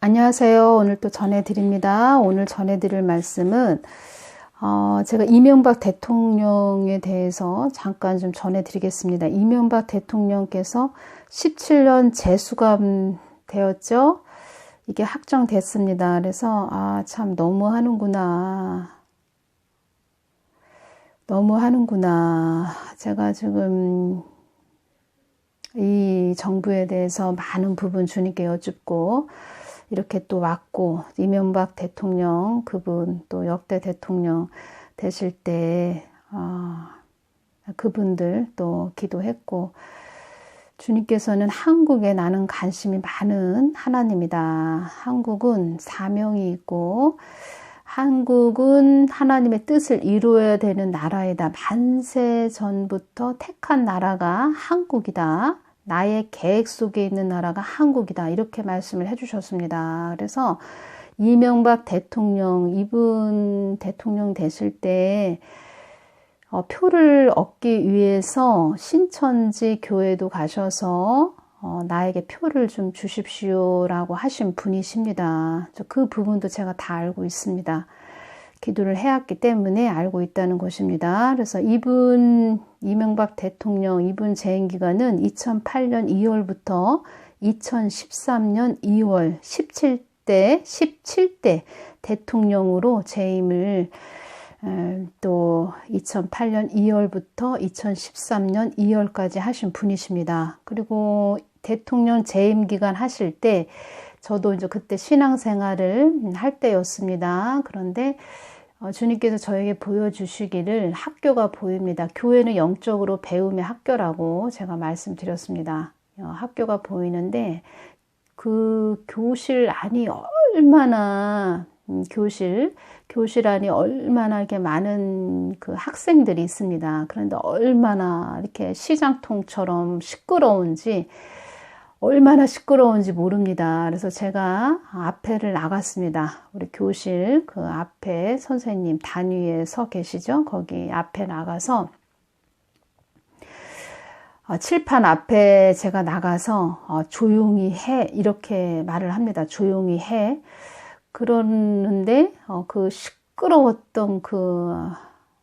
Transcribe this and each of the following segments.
안녕하세요. 오늘 또 전해드립니다. 오늘 전해드릴 말씀은 제가 이명박 대통령에 대해서 잠깐 좀 전해드리겠습니다. 이명박 대통령께서 17년 재수감 되었죠. 이게 확정됐습니다. 그래서 참 너무하는구나. 제가 지금 이 정부에 대해서 많은 부분 주님께 여쭙고 이렇게 또 왔고, 이명박 대통령 그분 또 역대 대통령 되실 때 그분들 또 기도했고, 주님께서는 한국에 나는 관심이 많은 하나님이다. 한국은 사명이 있고 한국은 하나님의 뜻을 이루어야 되는 나라이다. 만세 전부터 택한 나라가 한국이다. 나의 계획 속에 있는 나라가 한국이다. 이렇게 말씀을 해주셨습니다. 그래서 이명박 대통령, 이분 대통령 되실 때 표를 얻기 위해서 신천지 교회도 가셔서 나에게 표를 좀 주십시오라고 하신 분이십니다. 그 부분도 제가 다 알고 있습니다. 기도를 해왔기 때문에 알고 있다는 것입니다. 그래서 이명박 대통령, 이분 재임 기간은 2008년 2월부터 2013년 2월 17대 대통령으로 재임을 또 2008년 2월부터 2013년 2월까지 하신 분이십니다. 그리고 대통령 재임 기간 하실 때 저도 이제 그때 신앙생활을 할 때였습니다. 그런데 주님께서 저에게 보여주시기를 학교가 보입니다. 교회는 영적으로 배움의 학교라고 제가 말씀드렸습니다. 학교가 보이는데 그 교실 안이 얼마나 교실 안이 얼마나 이렇게 많은 그 학생들이 있습니다. 그런데 얼마나 이렇게 시장통처럼 얼마나 시끄러운지 모릅니다. 그래서 제가 앞에를 나갔습니다. 우리 교실 그 앞에 선생님 단위에 서 계시죠? 거기 앞에 나가서 칠판 앞에 제가 나가서 조용히 해 이렇게 말을 합니다. 조용히 해. 그러는데 그 시끄러웠던 그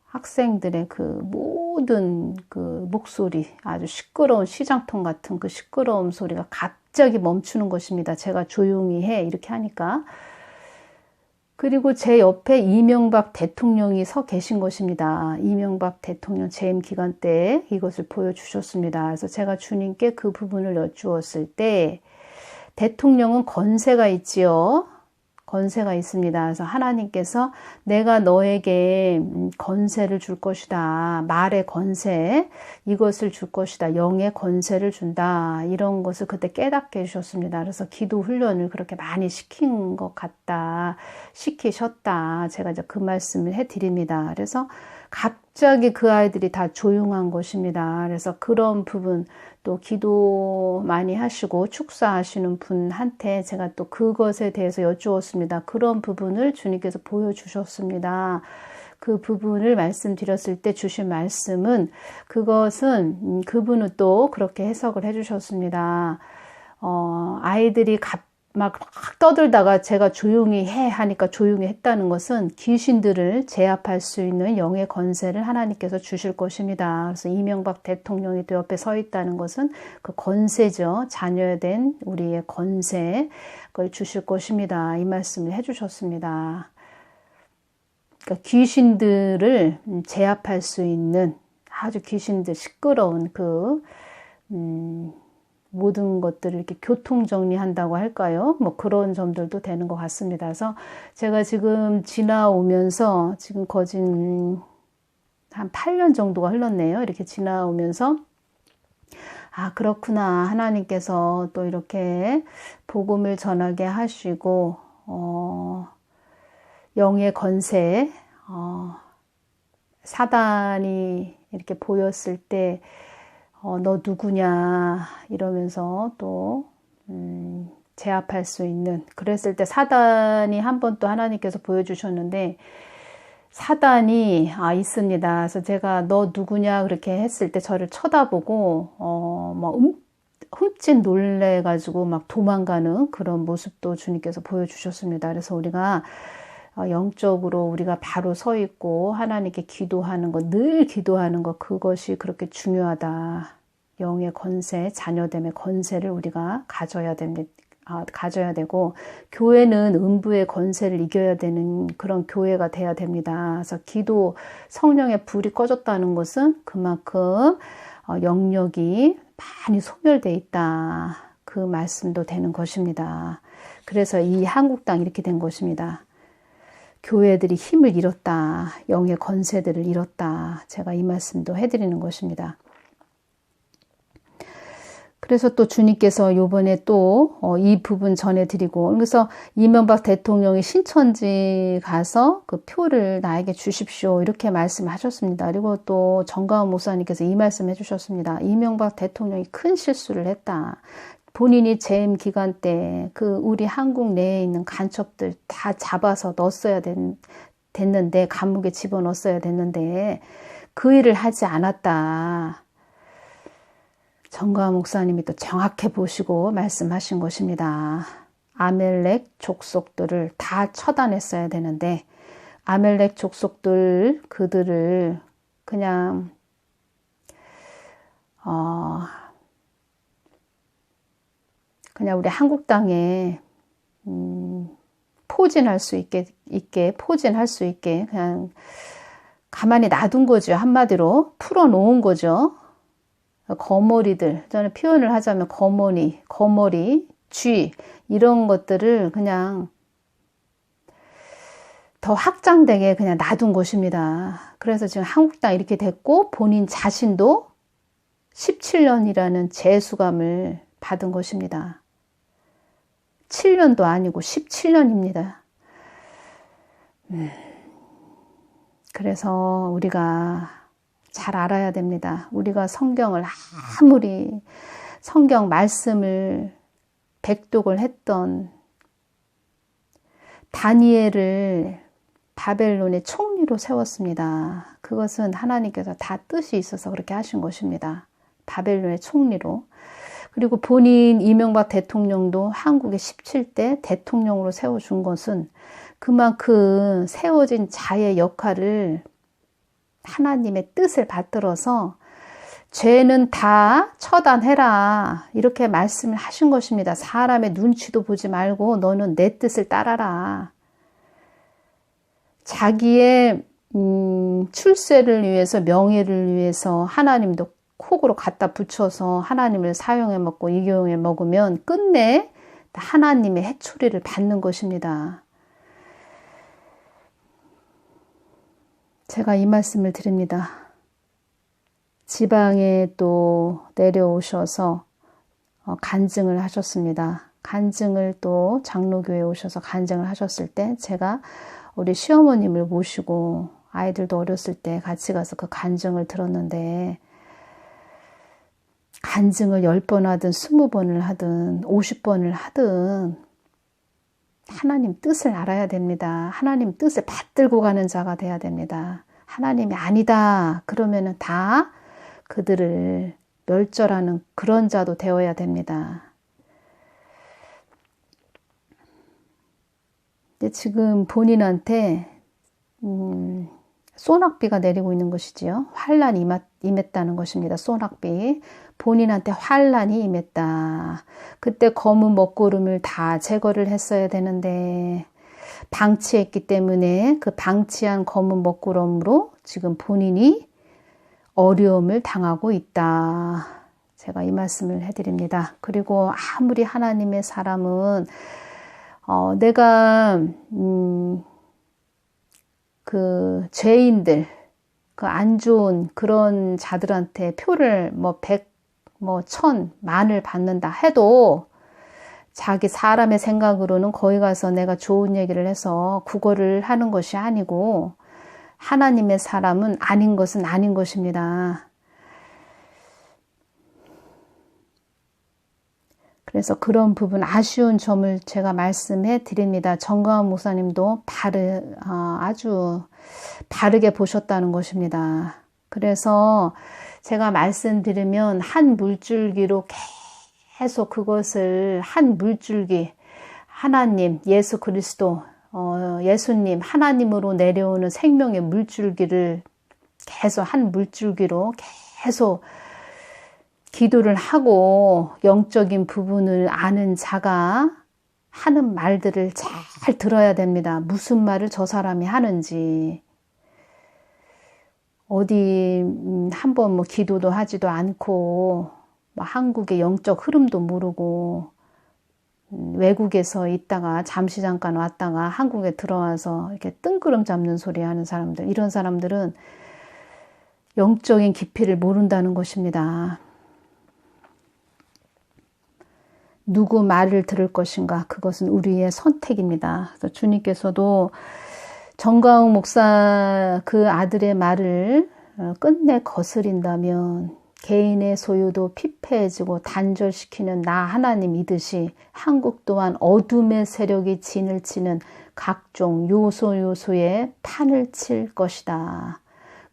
학생들의 그 모든 그 목소리, 아주 시끄러운 시장통 같은 그 시끄러운 소리가 갑자기 멈추는 것입니다. 제가 조용히 해 이렇게 하니까. 그리고 제 옆에 이명박 대통령이 서 계신 것입니다. 이명박 대통령 재임 기간 때 이것을 보여주셨습니다. 그래서 제가 주님께 그 부분을 여쭈었을 때 대통령은 권세가 있지요. 권세가 있습니다. 그래서 하나님께서 내가 너에게 권세를 줄 것이다. 말의 권세, 이것을 줄 것이다. 영의 권세를 준다. 이런 것을 그때 깨닫게 해주셨습니다. 그래서 기도 훈련을 그렇게 많이 시킨 것 같다. 시키셨다. 제가 이제 그 말씀을 해드립니다. 그래서 갑자기 그 아이들이 다 조용한 것입니다. 그래서 그런 부분, 또 기도 많이 하시고 축사하시는 분한테 제가 또 그것에 대해서 여쭈었습니다. 그런 부분을 주님께서 보여주셨습니다. 그 부분을 말씀드렸을 때 주신 말씀은 그것은 그분은 또 그렇게 해석을 해주셨습니다. 아이들이 막 떠들다가 제가 조용히 해 하니까 조용히 했다는 것은 귀신들을 제압할 수 있는 영의 권세를 하나님께서 주실 것입니다. 그래서 이명박 대통령이 또 옆에 서 있다는 것은 그 권세죠. 자녀된 우리의 권세, 그걸 주실 것입니다. 이 말씀을 해주셨습니다. 그러니까 귀신들을 제압할 수 있는 아주 귀신들 시끄러운 모든 것들을 이렇게 교통정리한다고 할까요? 뭐 그런 점들도 되는 것 같습니다. 그래서 제가 지금 지나오면서 지금 거진 한 8년 정도가 흘렀네요. 이렇게 지나오면서 그렇구나. 하나님께서 또 이렇게 복음을 전하게 하시고 영의 권세, 사단이 이렇게 보였을 때 너 누구냐 이러면서 또 제압할 수 있는, 그랬을 때 사단이 한 번 또 하나님께서 보여주셨는데 사단이 있습니다. 그래서 제가 너 누구냐 그렇게 했을 때 저를 쳐다보고 흠칫 놀래가지고 막 도망가는 그런 모습도 주님께서 보여주셨습니다. 그래서 우리가 영적으로 우리가 바로 서 있고 하나님께 기도하는 것, 늘 기도하는 것, 그것이 그렇게 중요하다. 영의 권세, 자녀됨의 권세를 우리가 가져야 됩니다. 가져야 되고, 교회는 음부의 권세를 이겨야 되는 그런 교회가 돼야 됩니다. 그래서 기도, 성령의 불이 꺼졌다는 것은 그만큼 영역이 많이 소멸되어 있다. 그 말씀도 되는 것입니다. 그래서 이 한국 땅 이렇게 된 것입니다. 교회들이 힘을 잃었다. 영의 권세들을 잃었다. 제가 이 말씀도 해드리는 것입니다. 그래서 또 주님께서 요번에 또 이 부분 전해드리고, 그래서 이명박 대통령이 신천지 가서 그 표를 나에게 주십시오. 이렇게 말씀하셨습니다. 그리고 또 정가은 목사님께서 이 말씀 해주셨습니다. 이명박 대통령이 큰 실수를 했다. 본인이 재임 기간 때 그 우리 한국 내에 있는 간첩들 다 잡아서 넣었어야 됐는데, 감옥에 집어넣었어야 됐는데 그 일을 하지 않았다. 정가은 목사님이 또 정확히 보시고 말씀하신 것입니다. 아멜렉 족속들을 다 처단했어야 되는데, 아멜렉 족속들 그들을 그냥 그냥 우리 한국 땅에 포진할 수 있게 포진할 수 있게 그냥 가만히 놔둔 거죠. 한마디로 풀어놓은 거죠. 거머리들, 저는 표현을 하자면 거머리, 쥐 이런 것들을 그냥 더 확장되게 그냥 놔둔 것입니다. 그래서 지금 한국 땅 이렇게 됐고, 본인 자신도 17년이라는 재수감을 받은 것입니다. 7년도 아니고 17년입니다. 그래서 우리가 잘 알아야 됩니다. 우리가 성경을 아무리 성경 말씀을 백독을 했던 다니엘을 바벨론의 총리로 세웠습니다. 그것은 하나님께서 다 뜻이 있어서 그렇게 하신 것입니다. 바벨론의 총리로. 그리고 본인 이명박 대통령도 한국의 17대 대통령으로 세워준 것은 그만큼 세워진 자의 역할을 하나님의 뜻을 받들어서 죄는 다 처단해라 이렇게 말씀을 하신 것입니다. 사람의 눈치도 보지 말고 너는 내 뜻을 따라라. 자기의 출세를 위해서, 명예를 위해서 하나님도 콕으로 갖다 붙여서 하나님을 사용해 먹고 이용해 먹으면 끝내 하나님의 해초리를 받는 것입니다. 제가 이 말씀을 드립니다. 지방에 또 내려오셔서 간증을 하셨습니다. 간증을 또 장로교회에 오셔서 간증을 하셨을 때 제가 우리 시어머님을 모시고 아이들도 어렸을 때 같이 가서 그 간증을 들었는데, 간증을 10번 하든 20번을 하든 50번을 하든 하나님 뜻을 알아야 됩니다. 하나님 뜻을 받들고 가는 자가 돼야 됩니다. 하나님이 아니다 그러면은 다 그들을 멸절하는 그런 자도 되어야 됩니다. 근데 지금 본인한테 소낙비가 내리고 있는 것이지요. 환란이 임했다는 것입니다. 소낙비. 본인한테 환란이 임했다. 그때 검은 먹구름을 다 제거를 했어야 되는데 방치했기 때문에 그 방치한 검은 먹구름으로 지금 본인이 어려움을 당하고 있다. 제가 이 말씀을 해드립니다. 그리고 아무리 하나님의 사람은 내가 그 죄인들, 그 안 좋은 그런 자들한테 표를 100, 1000, 만을 받는다 해도 자기 사람의 생각으로는 거기 가서 내가 좋은 얘기를 해서 국어를 하는 것이 아니고, 하나님의 사람은 아닌 것은 아닌 것입니다. 그래서 그런 부분, 아쉬운 점을 제가 말씀해 드립니다. 정가은 목사님도 아주 바르게 보셨다는 것입니다. 그래서 제가 말씀드리면 한 물줄기로 계속 그것을 한 물줄기, 하나님, 예수 그리스도, 예수님, 하나님으로 내려오는 생명의 물줄기를 계속 한 물줄기로 계속 기도를 하고 영적인 부분을 아는 자가 하는 말들을 잘 들어야 됩니다. 무슨 말을 저 사람이 하는지. 어디 한번 뭐 기도도 하지도 않고 뭐 한국의 영적 흐름도 모르고 외국에서 있다가 잠시 잠깐 왔다가 한국에 들어와서 이렇게 뜬구름 잡는 소리 하는 사람들, 이런 사람들은 영적인 깊이를 모른다는 것입니다. 누구 말을 들을 것인가? 그것은 우리의 선택입니다. 그래서 주님께서도 정가웅 목사 그 아들의 말을 끝내 거스린다면 개인의 소유도 피폐해지고 단절시키는 나 하나님이듯이 한국 또한 어둠의 세력이 진을 치는 각종 요소에 판을 칠 것이다.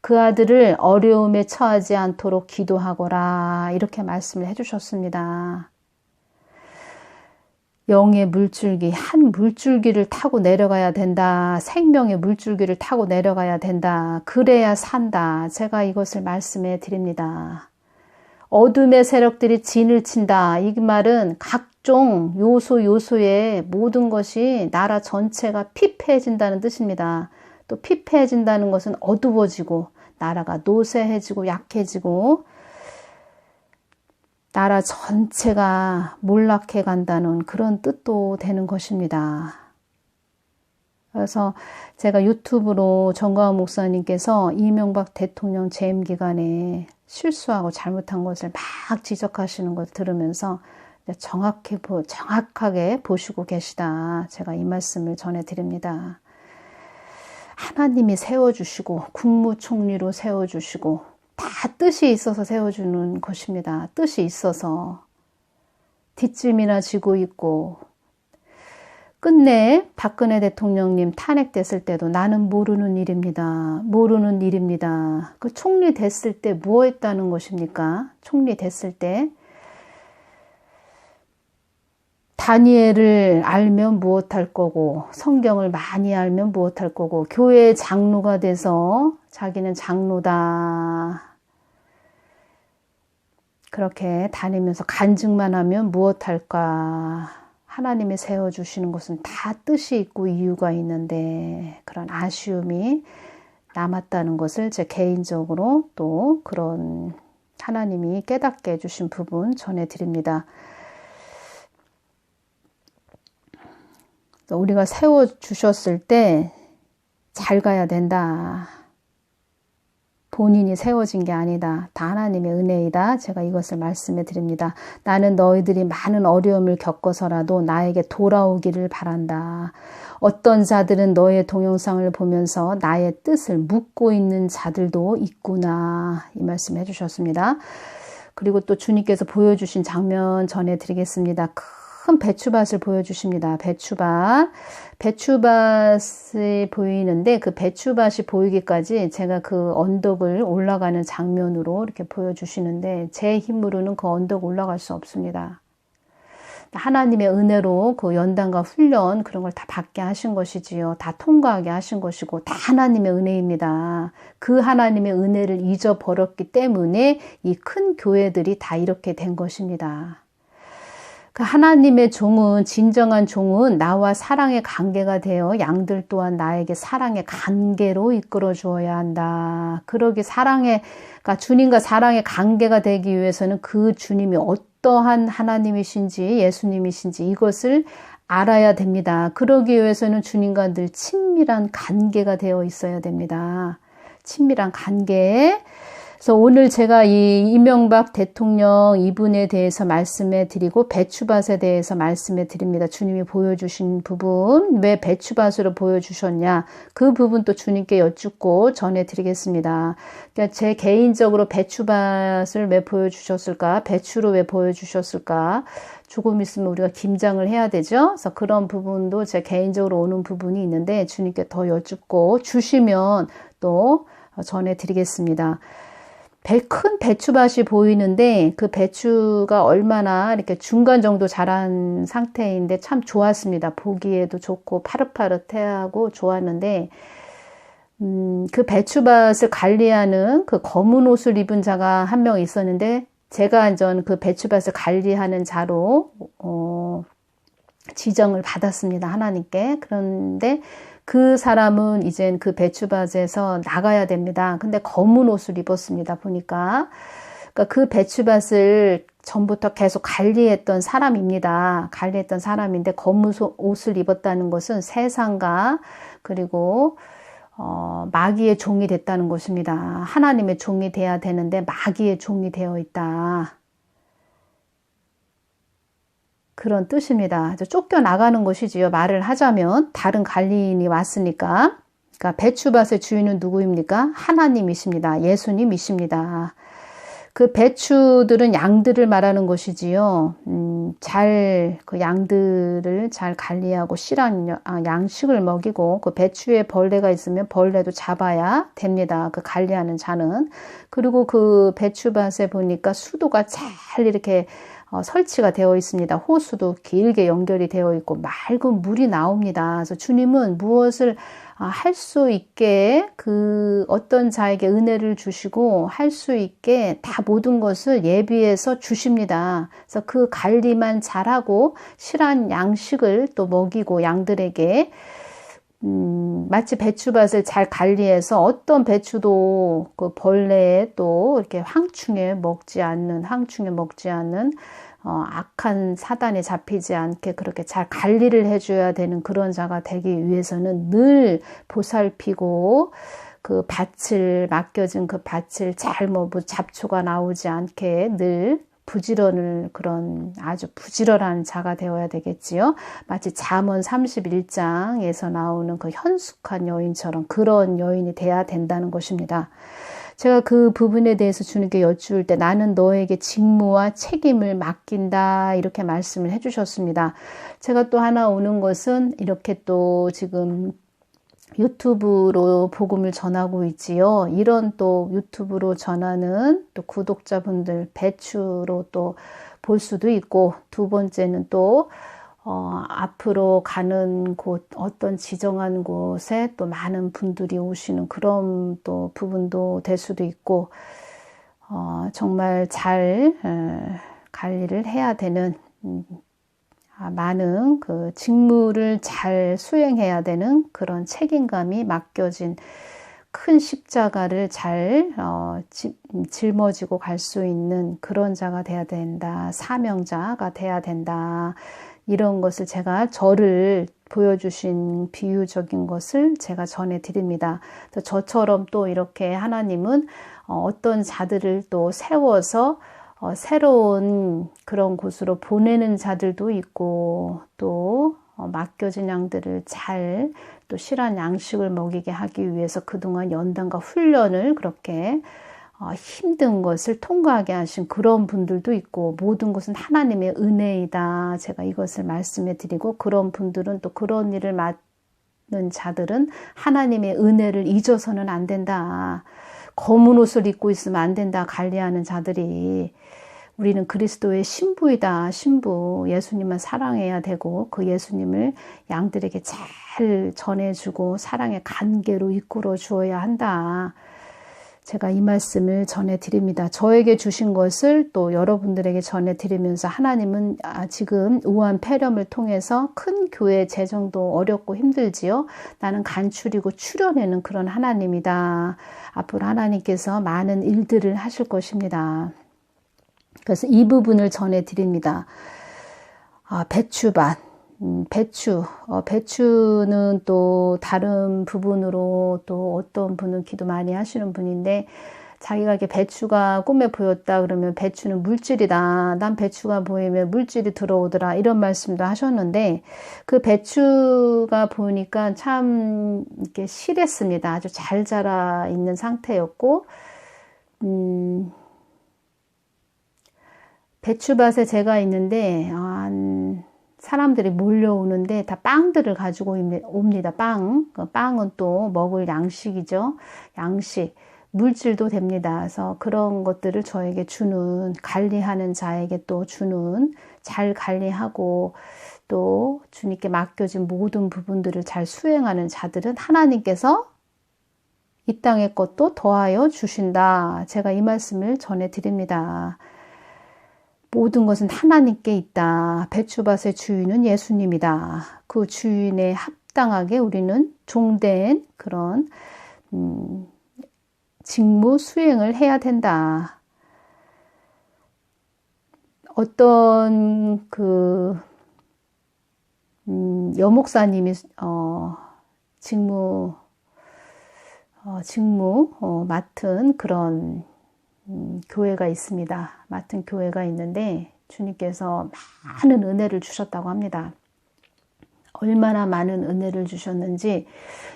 그 아들을 어려움에 처하지 않도록 기도하거라. 이렇게 말씀을 해주셨습니다. 영의 물줄기, 한 물줄기를 타고 내려가야 된다. 생명의 물줄기를 타고 내려가야 된다. 그래야 산다. 제가 이것을 말씀해 드립니다. 어둠의 세력들이 진을 친다. 이 말은 각종 요소의 모든 것이 나라 전체가 피폐해진다는 뜻입니다. 또 피폐해진다는 것은 어두워지고 나라가 노쇠해지고 약해지고 나라 전체가 몰락해 간다는 그런 뜻도 되는 것입니다. 그래서 제가 유튜브로 정가훈 목사님께서 이명박 대통령 재임 기간에 실수하고 잘못한 것을 막 지적하시는 것을 들으면서 정확하게 보시고 계시다. 제가 이 말씀을 전해드립니다. 하나님이 세워주시고 국무총리로 세워주시고 다 뜻이 있어서 세워주는 것입니다. 뜻이 있어서 뒷짐이나 지고 있고 끝내 박근혜 대통령님 탄핵됐을 때도 나는 모르는 일입니다. 모르는 일입니다. 그 총리 됐을 때 뭐 했다는 것입니까? 총리 됐을 때 다니엘을 알면 무엇할 거고 성경을 많이 알면 무엇할 거고 교회 장로가 돼서 자기는 장로다 그렇게 다니면서 간증만 하면 무엇할까? 하나님이 세워주시는 것은 다 뜻이 있고 이유가 있는데 그런 아쉬움이 남았다는 것을 제 개인적으로 또 그런 하나님이 깨닫게 해주신 부분 전해드립니다. 우리가 세워주셨을 때 잘 가야 된다. 본인이 세워진 게 아니다. 다 하나님의 은혜이다. 제가 이것을 말씀해 드립니다. 나는 너희들이 많은 어려움을 겪어서라도 나에게 돌아오기를 바란다. 어떤 자들은 너의 동영상을 보면서 나의 뜻을 묻고 있는 자들도 있구나. 이 말씀 해주셨습니다. 그리고 또 주님께서 보여주신 장면 전해드리겠습니다. 큰 배추밭을 보여주십니다. 배추밭이 보이는데 그 배추밭이 보이기까지 제가 그 언덕을 올라가는 장면으로 이렇게 보여주시는데 제 힘으로는 그 언덕 올라갈 수 없습니다. 하나님의 은혜로 그 연단과 훈련 그런 걸 다 받게 하신 것이지요. 다 통과하게 하신 것이고 다 하나님의 은혜입니다. 그 하나님의 은혜를 잊어버렸기 때문에 이 큰 교회들이 다 이렇게 된 것입니다. 그 하나님의 종은 진정한 종은 나와 사랑의 관계가 되어 양들 또한 나에게 사랑의 관계로 이끌어 주어야 한다. 그러기 그러니까 주님과 사랑의 관계가 되기 위해서는 그 주님이 어떠한 하나님이신지 예수님이신지 이것을 알아야 됩니다. 그러기 위해서는 주님과 늘 친밀한 관계가 되어 있어야 됩니다. 친밀한 관계. 그래서 오늘 제가 이 이명박 대통령 이분에 대해서 말씀해 드리고 배추밭에 대해서 말씀해 드립니다. 주님이 보여주신 부분, 왜 배추밭으로 보여주셨냐? 그 부분 또 주님께 여쭙고 전해 드리겠습니다. 그러니까 제 개인적으로 배추밭을 왜 보여주셨을까? 배추로 왜 보여주셨을까? 조금 있으면 우리가 김장을 해야 되죠. 그래서 그런 부분도 제 개인적으로 오는 부분이 있는데 주님께 더 여쭙고 주시면 또 전해 드리겠습니다. 큰 배추밭이 보이는데 그 배추가 얼마나 이렇게 중간 정도 자란 상태인데 참 좋았습니다. 보기에도 좋고 파릇파릇해하고 좋았는데 그 배추밭을 관리하는 그 검은 옷을 입은 자가 한 명 있었는데 제가 전 그 배추밭을 관리하는 자로 지정을 받았습니다. 하나님께. 그런데 그 사람은 이젠 그 배추밭에서 나가야 됩니다. 근데 검은 옷을 입었습니다. 보니까. 그러니까 그 배추밭을 전부터 계속 관리했던 사람입니다. 관리했던 사람인데 검은 옷을 입었다는 것은 세상과 그리고 마귀의 종이 됐다는 것입니다. 하나님의 종이 돼야 되는데 마귀의 종이 되어 있다. 그런 뜻입니다. 쫓겨나가는 것이지요. 말을 하자면 다른 관리인이 왔으니까. 그러니까 배추밭의 주인은 누구입니까? 하나님이십니다. 예수님이십니다. 그 배추들은 양들을 말하는 것이지요. 그 양들을 잘 관리하고 실한 양식을 먹이고 그 배추에 벌레가 있으면 벌레도 잡아야 됩니다. 그 관리하는 자는. 그리고 그 배추밭에 보니까 수도가 잘 이렇게 설치가 되어 있습니다. 호수도 길게 연결이 되어 있고 맑은 물이 나옵니다. 그래서 주님은 무엇을 할 수 있게 그 어떤 자에게 은혜를 주시고 할 수 있게 다 모든 것을 예비해서 주십니다. 그래서 그 관리만 잘하고 실한 양식을 또 먹이고 양들에게 마치 배추밭을 잘 관리해서 어떤 배추도 그 벌레에 또 이렇게 황충에 먹지 않는 악한 사단에 잡히지 않게 그렇게 잘 관리를 해줘야 되는 그런 자가 되기 위해서는 늘 보살피고 그 밭을 맡겨진 그 밭을 잘 잡초가 나오지 않게 늘 그런 아주 부지런한 자가 되어야 되겠지요. 마치 잠언 31장에서 나오는 그 현숙한 여인처럼 그런 여인이 돼야 된다는 것입니다. 제가 그 부분에 대해서 주님께 여쭈을 때 나는 너에게 직무와 책임을 맡긴다 이렇게 말씀을 해주셨습니다. 제가 또 하나 오는 것은 이렇게 또 지금 유튜브로 복음을 전하고 있지요. 이런 또 유튜브로 전하는 또 구독자분들 배추로 또 볼 수도 있고 두 번째는 또 앞으로 가는 곳 어떤 지정한 곳에 또 많은 분들이 오시는 그런 또 부분도 될 수도 있고 정말 잘 관리를 해야 되는 많은 그 직무를 잘 수행해야 되는 그런 책임감이 맡겨진 큰 십자가를 잘 짊어지고 갈 수 있는 그런 자가 돼야 된다. 사명자가 돼야 된다. 이런 것을 제가 저를 보여주신 비유적인 것을 제가 전해드립니다. 또 저처럼 또 이렇게 하나님은 어떤 자들을 또 세워서 새로운 그런 곳으로 보내는 자들도 있고 또 맡겨진 양들을 잘 또 실한 양식을 먹이게 하기 위해서 그동안 연단과 훈련을 그렇게 힘든 것을 통과하게 하신 그런 분들도 있고 모든 것은 하나님의 은혜이다. 제가 이것을 말씀해 드리고 그런 분들은 또 그런 일을 맡는 자들은 하나님의 은혜를 잊어서는 안 된다. 검은 옷을 입고 있으면 안 된다. 관리하는 자들이. 우리는 그리스도의 신부이다. 신부. 예수님만 사랑해야 되고 그 예수님을 양들에게 잘 전해주고 사랑의 관계로 이끌어 주어야 한다. 제가 이 말씀을 전해드립니다. 저에게 주신 것을 또 여러분들에게 전해드리면서 하나님은 지금 우한 폐렴을 통해서 큰 교회 재정도 어렵고 힘들지요. 나는 간추리고 추려내는 그런 하나님이다. 앞으로 하나님께서 많은 일들을 하실 것입니다. 그래서 이 부분을 전해드립니다. 배추밭. 배추는 또 다른 부분으로 또 어떤 분은 기도 많이 하시는 분인데 자기가 이렇게 배추가 꿈에 보였다 그러면 배추는 물질이다. 난 배추가 보이면 물질이 들어오더라. 이런 말씀도 하셨는데 그 배추가 보니까 참 이렇게 실했습니다. 아주 잘 자라 있는 상태였고 배추밭에 제가 있는데 사람들이 몰려오는데 다 빵들을 가지고 옵니다. 빵은 또 먹을 양식이죠. 양식. 물질도 됩니다. 그래서 그런 것들을 저에게 주는, 관리하는 자에게 또 주는, 잘 관리하고 또 주님께 맡겨진 모든 부분들을 잘 수행하는 자들은 하나님께서 이 땅의 것도 더하여 주신다. 제가 이 말씀을 전해드립니다. 모든 것은 하나님께 있다. 배추밭의 주인은 예수님이다. 그 주인에 합당하게 우리는 종된 그런 직무 수행을 해야 된다. 어떤 여목사님이 직무 맡은 그런 교회가 있습니다. 맡은 교회가 있는데 주님께서 많은 은혜를 주셨다고 합니다. 얼마나 많은 은혜를 주셨는지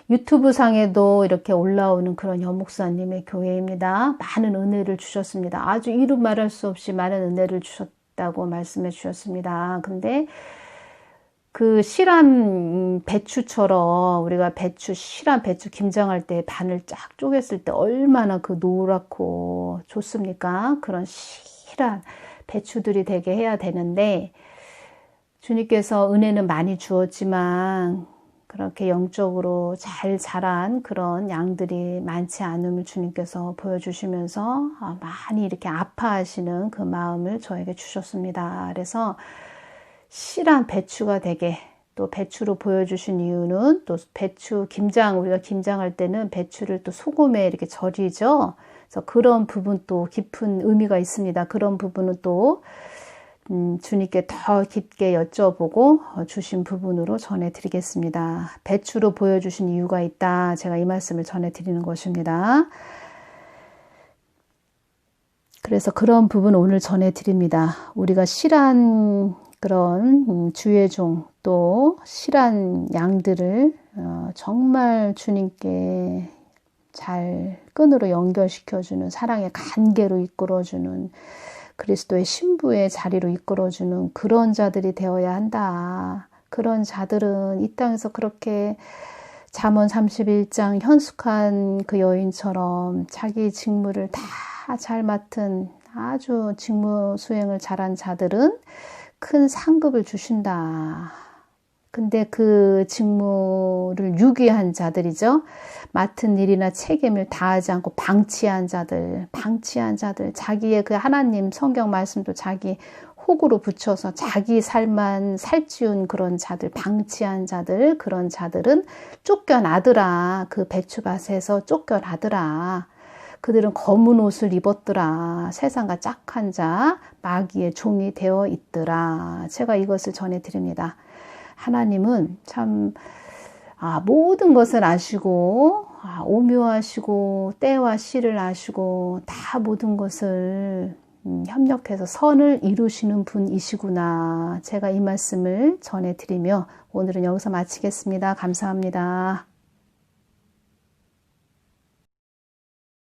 유튜브 상에도 이렇게 올라오는 그런 여목사님의 교회입니다. 많은 은혜를 주셨습니다. 아주 이루 말할 수 없이 많은 은혜를 주셨다고 말씀해 주셨습니다. 근데 그 실한 배추처럼 우리가 실한 배추 김장할 때 반을 쫙 쪼갰을 때 얼마나 그 노랗고 좋습니까? 그런 실한 배추들이 되게 해야 되는데 주님께서 은혜는 많이 주었지만 그렇게 영적으로 잘 자란 그런 양들이 많지 않음을 주님께서 보여주시면서 많이 이렇게 아파하시는 그 마음을 저에게 주셨습니다. 그래서 실한 배추가 되게, 또 배추로 보여주신 이유는 또 배추 김장, 우리가 김장할 때는 배추를 또 소금에 이렇게 절이죠. 그래서 그런 부분 또 깊은 의미가 있습니다. 그런 부분은 또 주님께 더 깊게 여쭤보고 주신 부분으로 전해드리겠습니다. 배추로 보여주신 이유가 있다. 제가 이 말씀을 전해드리는 것입니다. 그래서 그런 부분 오늘 전해드립니다. 우리가 실한 그런 주의 종, 또 실한 양들을 정말 주님께 잘 끈으로 연결시켜주는, 사랑의 관계로 이끌어주는, 그리스도의 신부의 자리로 이끌어주는 그런 자들이 되어야 한다. 그런 자들은 이 땅에서 그렇게 잠언 31장 현숙한 그 여인처럼 자기 직무를 다 잘 맡은 아주 직무 수행을 잘한 자들은 큰 상급을 주신다. 근데 그 직무를 유기한 자들이죠. 맡은 일이나 책임을 다하지 않고 방치한 자들, 자기의 그 하나님 성경 말씀도 자기 혹으로 붙여서 자기 삶만 살찌운 그런 자들, 방치한 자들, 그런 자들은 쫓겨나더라. 그 배추밭에서 쫓겨나더라. 그들은 검은 옷을 입었더라. 세상과 짝한 자, 마귀의 종이 되어 있더라. 제가 이것을 전해드립니다. 하나님은 참 모든 것을 아시고 오묘하시고 때와 시를 아시고 다 모든 것을 협력해서 선을 이루시는 분이시구나. 제가 이 말씀을 전해드리며 오늘은 여기서 마치겠습니다. 감사합니다.